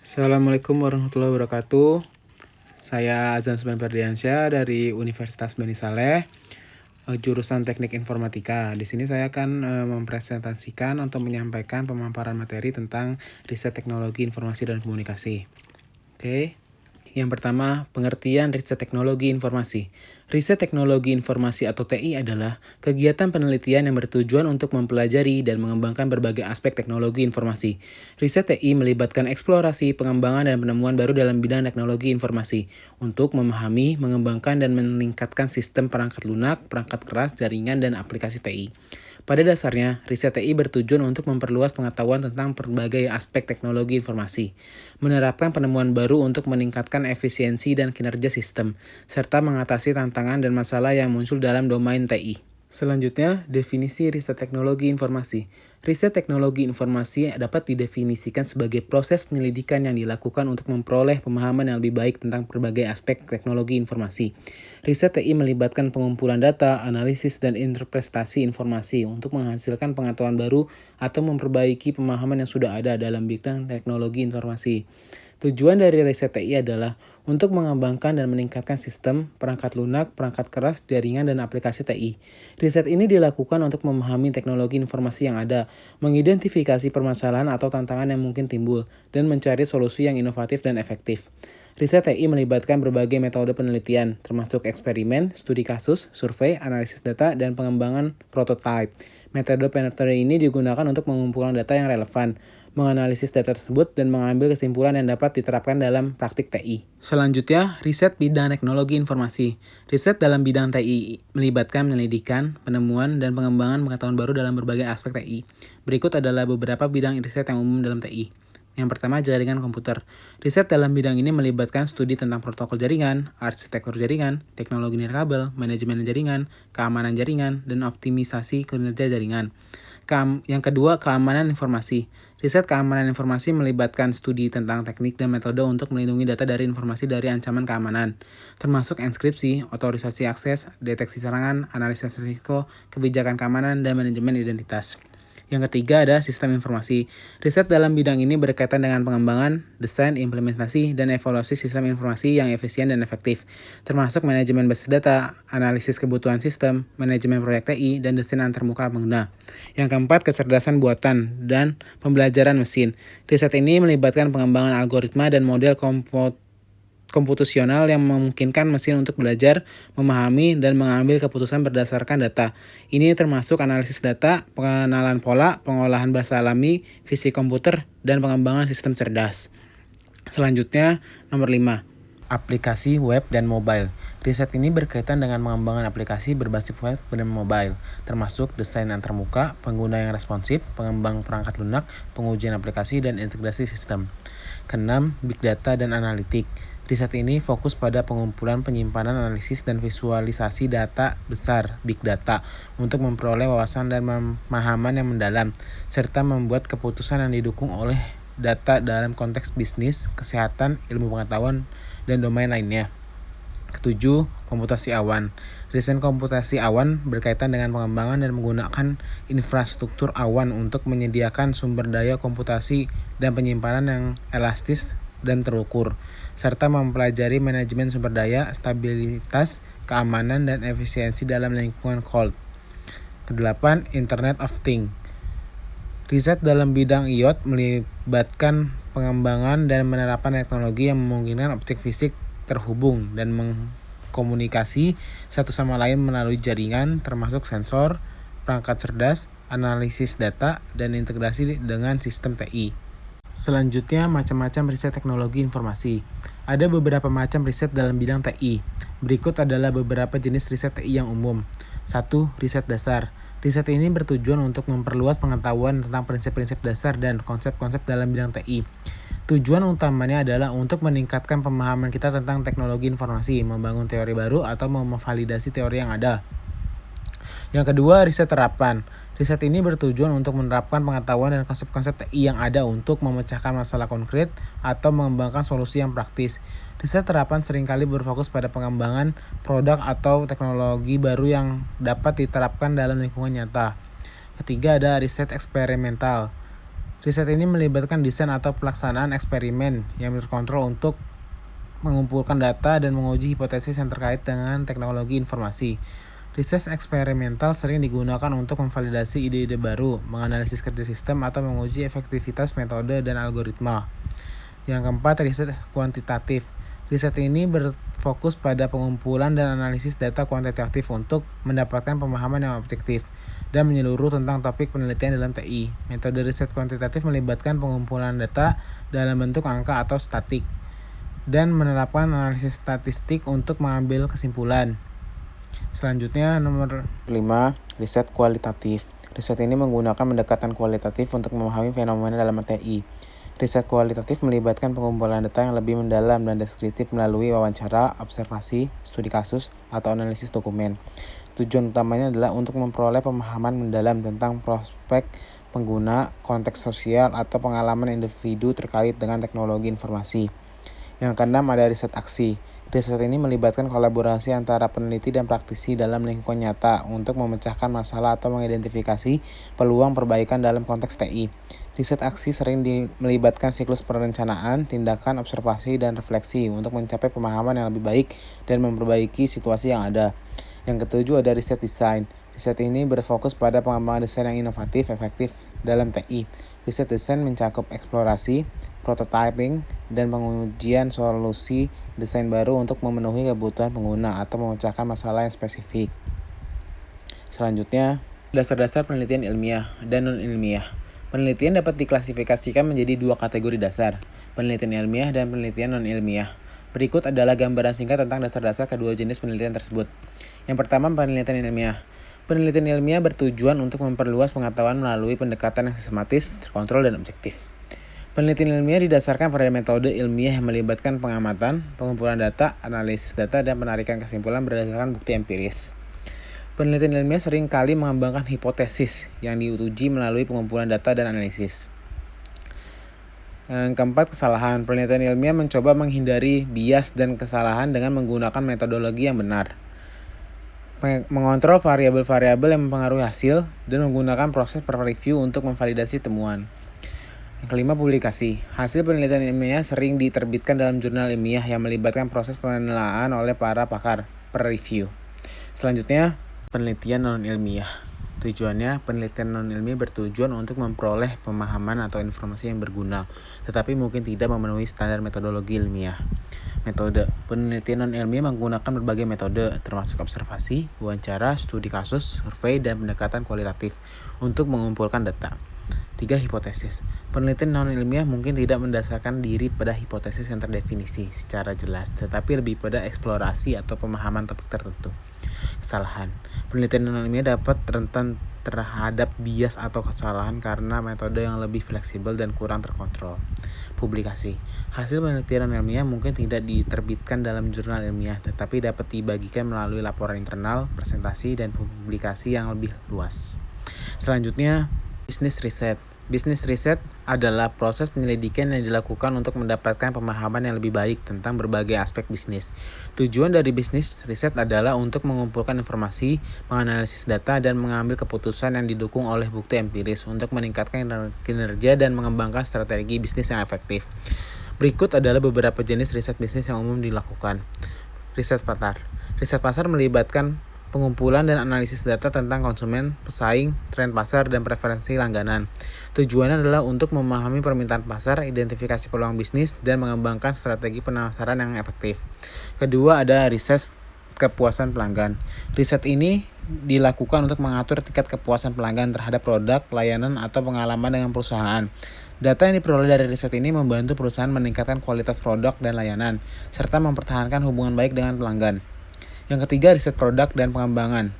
Assalamualaikum warahmatullahi wabarakatuh. Saya Azan Subhan Ferdiansyah dari Universitas Bani Saleh, jurusan Teknik Informatika. Di sini saya akan mempresentasikan atau menyampaikan pemaparan materi tentang riset teknologi informasi dan komunikasi. Oke. Yang pertama, pengertian riset teknologi informasi. Riset teknologi informasi atau TI adalah kegiatan penelitian yang bertujuan untuk mempelajari dan mengembangkan berbagai aspek teknologi informasi. Riset TI melibatkan eksplorasi, pengembangan, dan penemuan baru dalam bidang teknologi informasi untuk memahami, mengembangkan, dan meningkatkan sistem perangkat lunak, perangkat keras, jaringan, dan aplikasi TI. Pada dasarnya, riset TI bertujuan untuk memperluas pengetahuan tentang berbagai aspek teknologi informasi, menerapkan penemuan baru untuk meningkatkan efisiensi dan kinerja sistem, serta mengatasi tantangan dan masalah yang muncul dalam domain TI. Selanjutnya, definisi riset teknologi informasi. Riset teknologi informasi dapat didefinisikan sebagai proses penyelidikan yang dilakukan untuk memperoleh pemahaman yang lebih baik tentang berbagai aspek teknologi informasi. Riset TI melibatkan pengumpulan data, analisis, dan interpretasi informasi untuk menghasilkan pengetahuan baru atau memperbaiki pemahaman yang sudah ada dalam bidang teknologi informasi. Tujuan dari riset TI adalah untuk mengembangkan dan meningkatkan sistem, perangkat lunak, perangkat keras, jaringan, dan aplikasi TI. Riset ini dilakukan untuk memahami teknologi informasi yang ada, mengidentifikasi permasalahan atau tantangan yang mungkin timbul, dan mencari solusi yang inovatif dan efektif. Riset TI melibatkan berbagai metode penelitian, termasuk eksperimen, studi kasus, survei, analisis data, dan pengembangan prototipe. Metode-metode ini digunakan untuk mengumpulkan data yang relevan, menganalisis data tersebut, dan mengambil kesimpulan yang dapat diterapkan dalam praktik TI. Selanjutnya, riset bidang teknologi informasi. Riset dalam bidang TI melibatkan penyelidikan, penemuan, dan pengembangan pengetahuan baru dalam berbagai aspek TI. Berikut adalah beberapa bidang riset yang umum dalam TI. Yang pertama, jaringan komputer. Riset dalam bidang ini melibatkan studi tentang protokol jaringan, arsitektur jaringan, teknologi nirkabel, manajemen jaringan, keamanan jaringan, dan optimisasi kinerja jaringan. Yang kedua, keamanan informasi. Riset keamanan informasi melibatkan studi tentang teknik dan metode untuk melindungi data dari informasi dari ancaman keamanan, termasuk enkripsi, otorisasi akses, deteksi serangan, analisis risiko, kebijakan keamanan, dan manajemen identitas. Yang ketiga ada sistem informasi. Riset dalam bidang ini berkaitan dengan pengembangan, desain, implementasi, dan evaluasi sistem informasi yang efisien dan efektif, termasuk manajemen basis data, analisis kebutuhan sistem, manajemen proyek TI, dan desain antarmuka pengguna. Yang keempat, kecerdasan buatan dan pembelajaran mesin. Riset ini melibatkan pengembangan algoritma dan model komputasional yang memungkinkan mesin untuk belajar, memahami, dan mengambil keputusan berdasarkan data. Ini termasuk analisis data, pengenalan pola, pengolahan bahasa alami, fisik komputer, dan pengembangan sistem cerdas. Selanjutnya, nomor 5. Aplikasi web dan mobile. Riset ini berkaitan dengan pengembangan aplikasi berbasis web dan mobile, termasuk desain antarmuka, pengguna yang responsif, pengembang perangkat lunak, pengujian aplikasi, dan integrasi sistem. Keenam, big data dan analitik. Riset ini fokus pada pengumpulan, penyimpanan, analisis, dan visualisasi data besar (big data) untuk memperoleh wawasan dan pemahaman yang mendalam, serta membuat keputusan yang didukung oleh data dalam konteks bisnis, kesehatan, ilmu pengetahuan, dan domain lainnya. Ketujuh, komputasi awan. Riset komputasi awan berkaitan dengan pengembangan dan menggunakan infrastruktur awan untuk menyediakan sumber daya komputasi dan penyimpanan yang elastis dan terukur, serta mempelajari manajemen sumber daya, stabilitas, keamanan, dan efisiensi dalam lingkungan cloud. Kedelapan, Internet of Things. Riset dalam bidang IoT melibatkan pengembangan dan penerapan teknologi yang memungkinkan objek fisik terhubung dan mengkomunikasi satu sama lain melalui jaringan, termasuk sensor, perangkat cerdas, analisis data, dan integrasi dengan sistem TI. Selanjutnya, macam-macam riset teknologi informasi. Ada beberapa macam riset dalam bidang TI. Berikut adalah beberapa jenis riset TI yang umum. 1. Riset dasar. Riset ini bertujuan untuk memperluas pengetahuan tentang prinsip-prinsip dasar dan konsep-konsep dalam bidang TI. Tujuan utamanya adalah untuk meningkatkan pemahaman kita tentang teknologi informasi, membangun teori baru, atau memvalidasi teori yang ada. Yang kedua, riset terapan. Riset ini bertujuan untuk menerapkan pengetahuan dan konsep-konsep TI yang ada untuk memecahkan masalah konkret atau mengembangkan solusi yang praktis. Riset terapan seringkali berfokus pada pengembangan produk atau teknologi baru yang dapat diterapkan dalam lingkungan nyata. Ketiga ada riset eksperimental. Riset ini melibatkan desain atau pelaksanaan eksperimen yang terkontrol untuk mengumpulkan data dan menguji hipotesis yang terkait dengan teknologi informasi. Riset eksperimental sering digunakan untuk memvalidasi ide-ide baru, menganalisis kerja sistem, atau menguji efektivitas metode dan algoritma. Yang keempat, riset kuantitatif. Riset ini berfokus pada pengumpulan dan analisis data kuantitatif untuk mendapatkan pemahaman yang objektif dan menyeluruh tentang topik penelitian dalam TI. Metode riset kuantitatif melibatkan pengumpulan data dalam bentuk angka atau statik dan menerapkan analisis statistik untuk mengambil kesimpulan. Selanjutnya nomor 5, riset kualitatif. Riset ini menggunakan pendekatan kualitatif untuk memahami fenomena dalam TI. Riset kualitatif melibatkan pengumpulan data yang lebih mendalam dan deskriptif melalui wawancara, observasi, studi kasus, atau analisis dokumen. Tujuan utamanya adalah untuk memperoleh pemahaman mendalam tentang prospek pengguna, konteks sosial, atau pengalaman individu terkait dengan teknologi informasi. Yang keenam ada riset aksi. Riset ini melibatkan kolaborasi antara peneliti dan praktisi dalam lingkungan nyata untuk memecahkan masalah atau mengidentifikasi peluang perbaikan dalam konteks TI. Riset aksi sering melibatkan siklus perencanaan, tindakan, observasi, dan refleksi untuk mencapai pemahaman yang lebih baik dan memperbaiki situasi yang ada. Yang ketujuh ada riset desain. Riset ini berfokus pada pengembangan desain yang inovatif, efektif dalam TI. Riset desain mencakup eksplorasi, prototyping, dan pengujian solusi desain baru untuk memenuhi kebutuhan pengguna atau memecahkan masalah yang spesifik. Selanjutnya, dasar-dasar penelitian ilmiah dan non-ilmiah. Penelitian dapat diklasifikasikan menjadi dua kategori dasar, penelitian ilmiah dan penelitian non-ilmiah. Berikut adalah gambaran singkat tentang dasar-dasar kedua jenis penelitian tersebut. Yang pertama, penelitian ilmiah. Penelitian ilmiah bertujuan untuk memperluas pengetahuan melalui pendekatan yang sistematis, terkontrol, dan objektif. Penelitian ilmiah didasarkan pada metode ilmiah yang melibatkan pengamatan, pengumpulan data, analisis data, dan penarikan kesimpulan berdasarkan bukti empiris. Penelitian ilmiah sering kali mengembangkan hipotesis yang diuji melalui pengumpulan data dan analisis. Yang keempat, kesalahan. Penelitian ilmiah mencoba menghindari bias dan kesalahan dengan menggunakan metodologi yang benar, mengontrol variabel-variabel yang mempengaruhi hasil, dan menggunakan proses peer review untuk memvalidasi temuan. Yang kelima, publikasi. Hasil penelitian ilmiah sering diterbitkan dalam jurnal ilmiah yang melibatkan proses penelaahan oleh para pakar, peer review. Selanjutnya, penelitian non-ilmiah. Tujuannya, penelitian non-ilmiah bertujuan untuk memperoleh pemahaman atau informasi yang berguna, tetapi mungkin tidak memenuhi standar metodologi ilmiah. Metode penelitian non-ilmiah menggunakan berbagai metode, termasuk observasi, wawancara, studi kasus, survei, dan pendekatan kualitatif untuk mengumpulkan data. 3. Hipotesis. Penelitian non-ilmiah mungkin tidak mendasarkan diri pada hipotesis yang terdefinisi secara jelas, tetapi lebih pada eksplorasi atau pemahaman topik tertentu. Kesalahan. Penelitian non-ilmiah dapat rentan terhadap bias atau kesalahan karena metode yang lebih fleksibel dan kurang terkontrol. Publikasi. Hasil penelitian ilmiah mungkin tidak diterbitkan dalam jurnal ilmiah, tetapi dapat dibagikan melalui laporan internal, presentasi, dan publikasi yang lebih luas. Selanjutnya, bisnis riset. Bisnis riset adalah proses penyelidikan yang dilakukan untuk mendapatkan pemahaman yang lebih baik tentang berbagai aspek bisnis. Tujuan dari bisnis riset adalah untuk mengumpulkan informasi, menganalisis data, dan mengambil keputusan yang didukung oleh bukti empiris untuk meningkatkan kinerja dan mengembangkan strategi bisnis yang efektif. Berikut adalah beberapa jenis riset bisnis yang umum dilakukan. Riset pasar. Riset pasar melibatkan pengumpulan dan analisis data tentang konsumen, pesaing, tren pasar, dan preferensi langganan. Tujuannya adalah untuk memahami permintaan pasar, identifikasi peluang bisnis, dan mengembangkan strategi pemasaran yang efektif. Kedua, ada riset kepuasan pelanggan. Riset ini dilakukan untuk mengatur tingkat kepuasan pelanggan terhadap produk, layanan, atau pengalaman dengan perusahaan. Data yang diperoleh dari riset ini membantu perusahaan meningkatkan kualitas produk dan layanan, serta mempertahankan hubungan baik dengan pelanggan. Yang ketiga, riset produk dan pengembangan.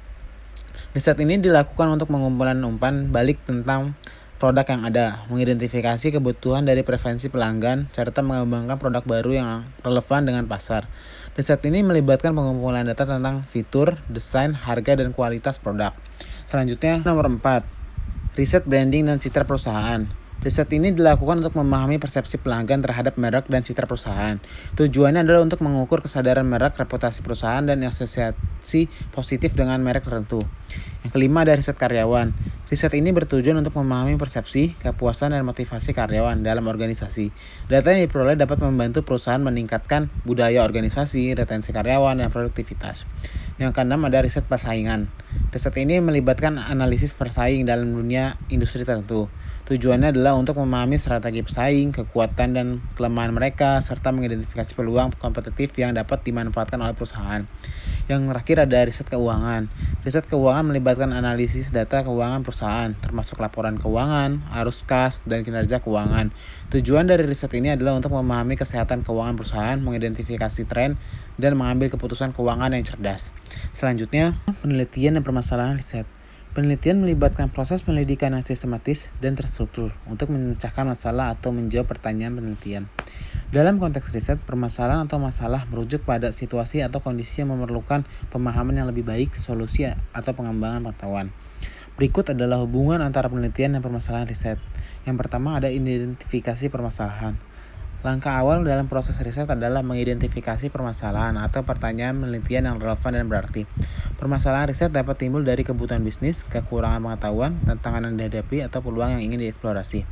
Riset ini dilakukan untuk mengumpulan umpan balik tentang produk yang ada, mengidentifikasi kebutuhan dari preferensi pelanggan, serta mengembangkan produk baru yang relevan dengan pasar. Riset ini melibatkan pengumpulan data tentang fitur, desain, harga, dan kualitas produk. Selanjutnya, nomor 4. Riset branding dan citra perusahaan. Riset ini dilakukan untuk memahami persepsi pelanggan terhadap merek dan citra perusahaan. Tujuannya adalah untuk mengukur kesadaran merek, reputasi perusahaan, dan asosiasi positif dengan merek tertentu. Yang kelima ada riset karyawan. Riset ini bertujuan untuk memahami persepsi, kepuasan, dan motivasi karyawan dalam organisasi. Data yang diperoleh dapat membantu perusahaan meningkatkan budaya organisasi, retensi karyawan, dan produktivitas. Yang keenam ada riset persaingan. Riset ini melibatkan analisis persaing dalam dunia industri tertentu. Tujuannya adalah untuk memahami strategi pesaing, kekuatan dan kelemahan mereka, serta mengidentifikasi peluang kompetitif yang dapat dimanfaatkan oleh perusahaan. Yang terakhir ada riset keuangan. Riset keuangan melibatkan analisis data keuangan perusahaan, termasuk laporan keuangan, arus kas, dan kinerja keuangan. Tujuan dari riset ini adalah untuk memahami kesehatan keuangan perusahaan, mengidentifikasi tren, dan mengambil keputusan keuangan yang cerdas. Selanjutnya, penelitian dan permasalahan riset. Penelitian melibatkan proses penyelidikan yang sistematis dan terstruktur untuk memecahkan masalah atau menjawab pertanyaan penelitian. Dalam konteks riset, permasalahan atau masalah merujuk pada situasi atau kondisi yang memerlukan pemahaman yang lebih baik, solusi atau pengembangan pengetahuan. Berikut adalah hubungan antara penelitian dan permasalahan riset. Yang pertama ada identifikasi permasalahan. Langkah awal dalam proses riset adalah mengidentifikasi permasalahan atau pertanyaan penelitian yang relevan dan berarti. Permasalahan riset dapat timbul dari kebutuhan bisnis, kekurangan pengetahuan, tantangan yang dihadapi, atau peluang yang ingin dieksplorasi.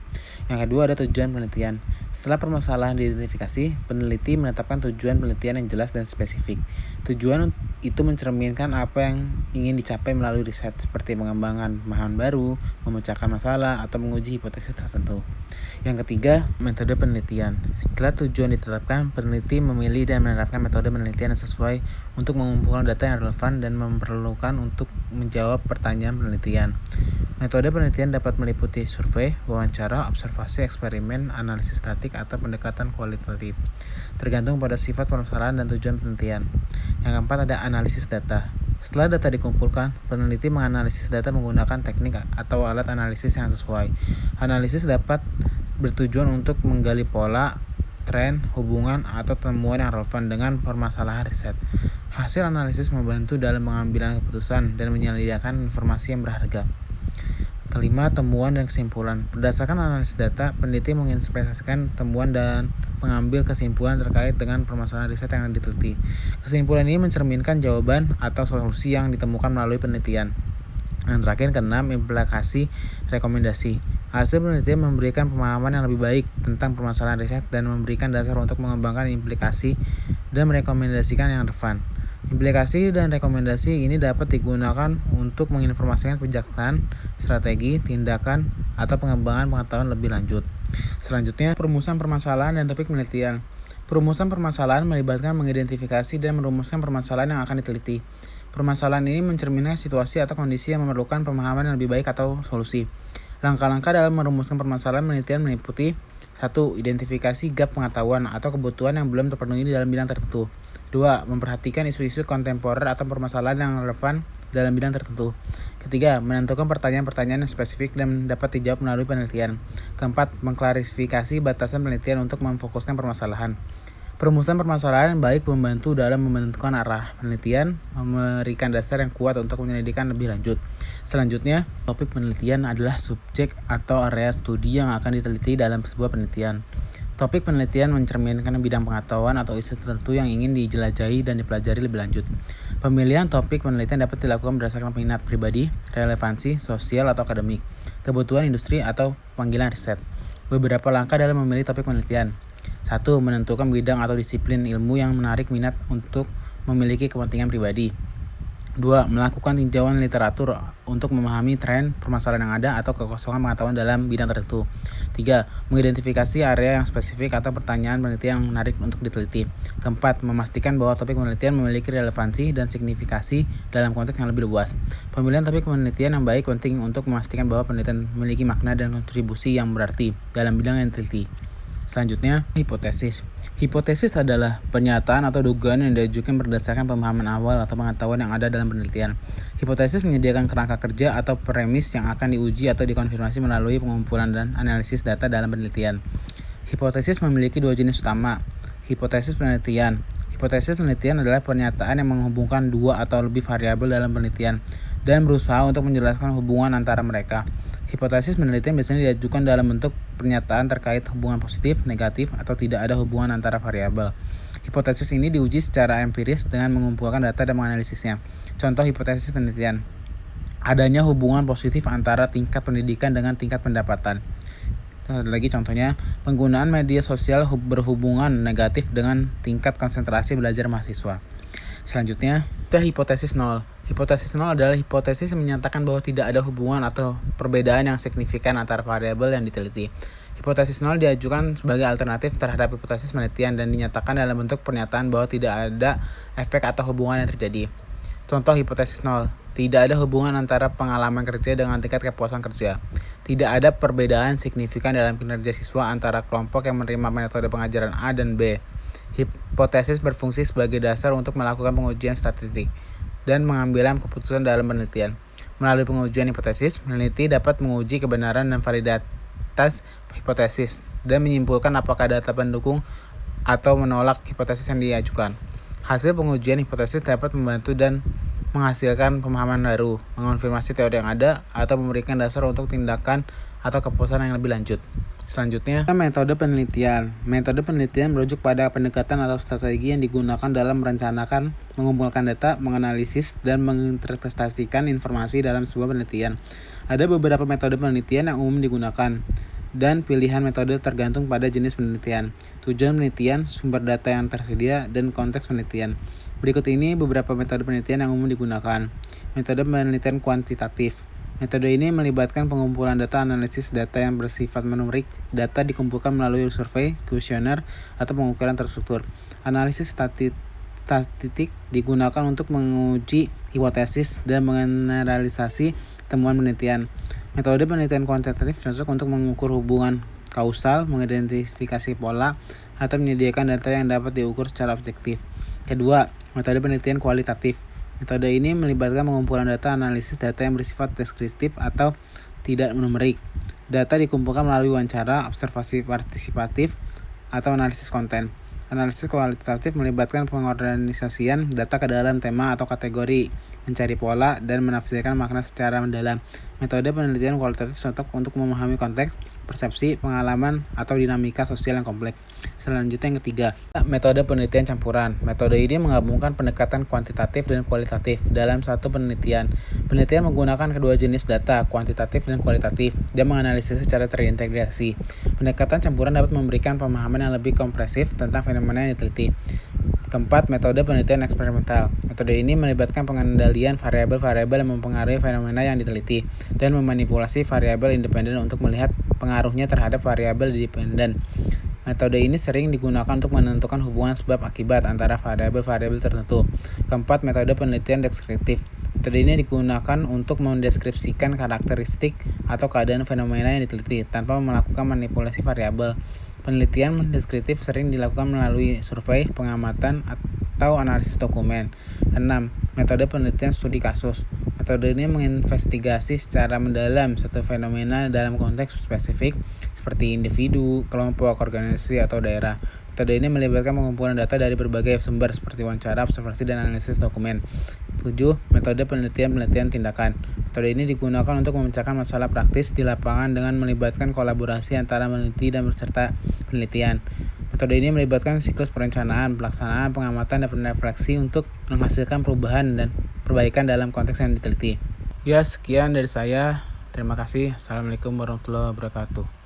Yang kedua ada tujuan penelitian. Setelah permasalahan diidentifikasi, peneliti menetapkan tujuan penelitian yang jelas dan spesifik. Tujuan itu mencerminkan apa yang ingin dicapai melalui riset, seperti mengembangkan pemahaman baru, memecahkan masalah, atau menguji hipotesis tertentu. Yang ketiga, metode penelitian. Setelah tujuan ditetapkan, peneliti memilih dan menerapkan metode penelitian yang sesuai untuk mengumpulkan data yang relevan dan memerlukan untuk menjawab pertanyaan penelitian. Metode penelitian dapat meliputi survei, wawancara, observasi, eksperimen, analisis statik, atau pendekatan kualitatif, tergantung pada sifat permasalahan dan tujuan penelitian. Yang keempat ada analisis data. Setelah data dikumpulkan, peneliti menganalisis data menggunakan teknik atau alat analisis yang sesuai. Analisis dapat bertujuan untuk menggali pola, tren, hubungan, atau temuan yang relevan dengan permasalahan riset. Hasil analisis membantu dalam pengambilan keputusan dan menyediakan informasi yang berharga. Kelima, temuan dan kesimpulan. Berdasarkan analisis data, peneliti menginterpretasikan temuan dan mengambil kesimpulan terkait dengan permasalahan riset yang diteliti. Kesimpulan ini mencerminkan jawaban atau solusi yang ditemukan melalui penelitian. Yang terakhir, keenam, implikasi rekomendasi. Hasil penelitian memberikan pemahaman yang lebih baik tentang permasalahan riset dan memberikan dasar untuk mengembangkan implikasi dan merekomendasikan yang relevan. Implikasi dan rekomendasi ini dapat digunakan untuk menginformasikan kebijakan, strategi, tindakan, atau pengembangan pengetahuan lebih lanjut. Selanjutnya, perumusan permasalahan dan topik penelitian. Perumusan permasalahan melibatkan mengidentifikasi dan merumuskan permasalahan yang akan diteliti. Permasalahan ini mencerminkan situasi atau kondisi yang memerlukan pemahaman yang lebih baik atau solusi. Langkah-langkah dalam merumuskan permasalahan penelitian meliputi 1. Identifikasi gap pengetahuan atau kebutuhan yang belum terpenuhi dalam bidang tertentu. 2. Memperhatikan isu-isu kontemporer atau permasalahan yang relevan dalam bidang tertentu. Ketiga, menentukan pertanyaan-pertanyaan yang spesifik dan dapat dijawab melalui penelitian. Keempat, mengklarifikasi batasan penelitian untuk memfokuskan permasalahan. Perumusan permasalahan yang baik membantu dalam menentukan arah penelitian, memberikan dasar yang kuat untuk penyelidikan lebih lanjut. Selanjutnya, topik penelitian adalah subjek atau area studi yang akan diteliti dalam sebuah penelitian. Topik penelitian mencerminkan bidang pengetahuan atau isu tertentu yang ingin dijelajahi dan dipelajari lebih lanjut. Pemilihan topik penelitian dapat dilakukan berdasarkan minat pribadi, relevansi, sosial atau akademik, kebutuhan industri, atau panggilan riset. Beberapa langkah dalam memilih topik penelitian. 1. Menentukan bidang atau disiplin ilmu yang menarik minat untuk memiliki kepentingan pribadi. 2. Melakukan tinjauan literatur untuk memahami tren, permasalahan yang ada, atau kekosongan pengetahuan dalam bidang tertentu. 3. Mengidentifikasi area yang spesifik atau pertanyaan penelitian yang menarik untuk diteliti. Keempat, memastikan bahwa topik penelitian memiliki relevansi dan signifikasi dalam konteks yang lebih luas. Pemilihan topik penelitian yang baik penting untuk memastikan bahwa penelitian memiliki makna dan kontribusi yang berarti dalam bidang yang diteliti. Selanjutnya, hipotesis. Hipotesis adalah pernyataan atau dugaan yang diajukan berdasarkan pemahaman awal atau pengetahuan yang ada dalam penelitian. Hipotesis menyediakan kerangka kerja atau premis yang akan diuji atau dikonfirmasi melalui pengumpulan dan analisis data dalam penelitian. Hipotesis memiliki dua jenis utama. Hipotesis penelitian. Hipotesis penelitian adalah pernyataan yang menghubungkan dua atau lebih variabel dalam penelitian dan berusaha untuk menjelaskan hubungan antara mereka. Hipotesis penelitian biasanya diajukan dalam bentuk pernyataan terkait hubungan positif, negatif, atau tidak ada hubungan antara variabel. Hipotesis ini diuji secara empiris dengan mengumpulkan data dan menganalisisnya. Contoh hipotesis penelitian: adanya hubungan positif antara tingkat pendidikan dengan tingkat pendapatan. Satu lagi contohnya, penggunaan media sosial berhubungan negatif dengan tingkat konsentrasi belajar mahasiswa. Selanjutnya, ada hipotesis nol. Hipotesis nol adalah hipotesis yang menyatakan bahwa tidak ada hubungan atau perbedaan yang signifikan antara variabel yang diteliti. Hipotesis nol diajukan sebagai alternatif terhadap hipotesis penelitian dan dinyatakan dalam bentuk pernyataan bahwa tidak ada efek atau hubungan yang terjadi. Contoh hipotesis nol: tidak ada hubungan antara pengalaman kerja dengan tingkat kepuasan kerja. Tidak ada perbedaan signifikan dalam kinerja siswa antara kelompok yang menerima metode pengajaran A dan B. Hipotesis berfungsi sebagai dasar untuk melakukan pengujian statistik dan pengambilan keputusan dalam penelitian. Melalui pengujian hipotesis, peneliti dapat menguji kebenaran dan validitas hipotesis dan menyimpulkan apakah data pendukung atau menolak hipotesis yang diajukan. Hasil pengujian hipotesis dapat membantu dan menghasilkan pemahaman baru, mengonfirmasi teori yang ada, atau memberikan dasar untuk tindakan atau keputusan yang lebih lanjut. Selanjutnya, metode penelitian. Metode penelitian merujuk pada pendekatan atau strategi yang digunakan dalam merencanakan, mengumpulkan data, menganalisis, dan menginterpretasikan informasi dalam sebuah penelitian. Ada beberapa metode penelitian yang umum digunakan, dan pilihan metode tergantung pada jenis penelitian, tujuan penelitian, sumber data yang tersedia, dan konteks penelitian. Berikut ini beberapa metode penelitian yang umum digunakan. Metode penelitian kuantitatif. Metode ini melibatkan pengumpulan data, analisis data yang bersifat numerik. Data dikumpulkan melalui survei, kuesioner, atau pengukuran terstruktur. Analisis statistik digunakan untuk menguji hipotesis dan mengeneralisasi temuan penelitian. Metode penelitian kuantitatif cocok untuk mengukur hubungan kausal, mengidentifikasi pola, atau menyediakan data yang dapat diukur secara objektif. Kedua, metode penelitian kualitatif. Metode ini melibatkan pengumpulan data, analisis data yang bersifat deskriptif atau tidak numerik. Data dikumpulkan melalui wawancara, observasi partisipatif, atau analisis konten. Analisis kualitatif melibatkan pengorganisasian data ke dalam tema atau kategori, mencari pola, dan menafsirkan makna secara mendalam. Metode penelitian kualitatif cocok untuk memahami konteks, persepsi, pengalaman, atau dinamika sosial yang kompleks. Selanjutnya yang ketiga, metode penelitian campuran. Metode ini menggabungkan pendekatan kuantitatif dan kualitatif dalam satu penelitian. Penelitian menggunakan kedua jenis data, kuantitatif dan kualitatif, dan menganalisis secara terintegrasi. Pendekatan campuran dapat memberikan pemahaman yang lebih kompresif tentang fenomena yang diteliti. Keempat, metode penelitian eksperimental. Metode ini melibatkan pengendalian variabel-variabel yang mempengaruhi fenomena yang diteliti dan memanipulasi variabel independen untuk melihat pengaruhnya terhadap variabel dependen. Metode ini sering digunakan untuk menentukan hubungan sebab akibat antara variabel-variabel tertentu. Keempat, metode penelitian deskriptif. Metode ini digunakan untuk mendeskripsikan karakteristik atau keadaan fenomena yang diteliti tanpa melakukan manipulasi variabel. Penelitian deskriptif sering dilakukan melalui survei, pengamatan, atau analisis dokumen. 6. Metode penelitian studi kasus. Metode ini menginvestigasi secara mendalam satu fenomena dalam konteks spesifik seperti individu, kelompok, organisasi, atau daerah. Metode ini melibatkan pengumpulan data dari berbagai sumber seperti wawancara, observasi, dan analisis dokumen. 7. Metode penelitian tindakan. Metode ini digunakan untuk memecahkan masalah praktis di lapangan dengan melibatkan kolaborasi antara peneliti dan peserta penelitian. Metode ini melibatkan siklus perencanaan, pelaksanaan, pengamatan, dan refleksi untuk menghasilkan perubahan dan perbaikan dalam konteks yang diteliti. Ya, sekian dari saya. Terima kasih. Assalamualaikum warahmatullahi wabarakatuh.